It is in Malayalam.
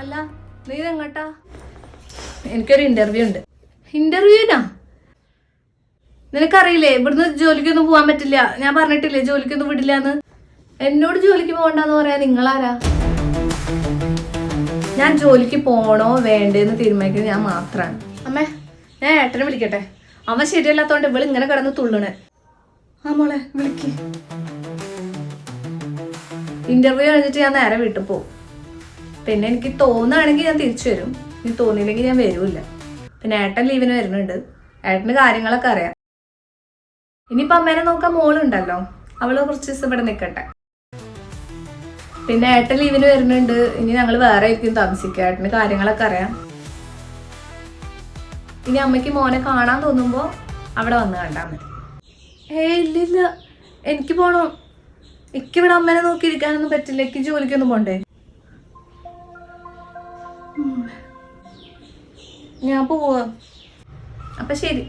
അല്ല നീ എങ്ങട്ടാ? എനിക്കൊരു ഇന്റർവ്യൂ ഉണ്ട്. ഇന്റർവ്യൂനാ? നിനക്കറിയില്ലേ ഇവിടുന്ന് ജോലിക്കൊന്നും പോവാൻ പറ്റില്ല. ഞാൻ പറഞ്ഞിട്ടില്ലേ ജോലിക്കൊന്നും വിടില്ലാന്ന്. എന്നോട് ജോലിക്ക് പോകണ്ടെന്ന് പറയാ നിങ്ങളാരാ? ഞാൻ ജോലിക്ക് പോണോ വേണ്ടേന്ന് തീരുമാനിക്കുന്നത് ഞാൻ മാത്രാണ്. അമ്മേ ഞാൻ ഏട്ടനെ വിളിക്കട്ടെ. അവൻ ശരിയല്ലാത്തോണ്ട് ഇവള് ഇങ്ങനെ കിടന്ന് തുള്ളണേ. ആ മോളെ വിളിക്ക്. ഇന്റർവ്യൂ കഴിഞ്ഞിട്ട് ഞാൻ നേരെ വീട്ടിൽ പോകും. പിന്നെ എനിക്ക് തോന്നുകയാണെങ്കിൽ ഞാൻ തിരിച്ചു വരും. ഇനി തോന്നിയില്ലെങ്കിൽ ഞാൻ വരൂല്ല. പിന്നെ ഏട്ടൻ ലീവിന് വരുന്നുണ്ട്. ഏട്ടന് കാര്യങ്ങളൊക്കെ അറിയാം. ഇനിയിപ്പോൾ അമ്മേനെ നോക്കാൻ മോളുണ്ടല്ലോ, അവള് കുറച്ച് ദിവസം ഇവിടെ നിൽക്കട്ടെ. പിന്നെ ഏട്ടൻ ലീവിന് വരുന്നുണ്ട്. ഇനി ഞങ്ങൾ വേറെ ആയിരിക്കും താമസിക്കുക. ഏട്ടന് കാര്യങ്ങളൊക്കെ അറിയാം. ഇനി അമ്മയ്ക്ക് മോനെ കാണാൻ തോന്നുമ്പോൾ അവിടെ വന്ന് കണ്ടാൽ മതി. ഇല്ലില്ല, എനിക്ക് പോണോ. എനിക്കിവിടെ അമ്മേനെ നോക്കിയിരിക്കാനൊന്നും പറ്റില്ല. എനിക്ക് ജോലിക്കൊന്നും പോണ്ടേ. ഞാൻ പോവാ. അപ്പൊ ശരി.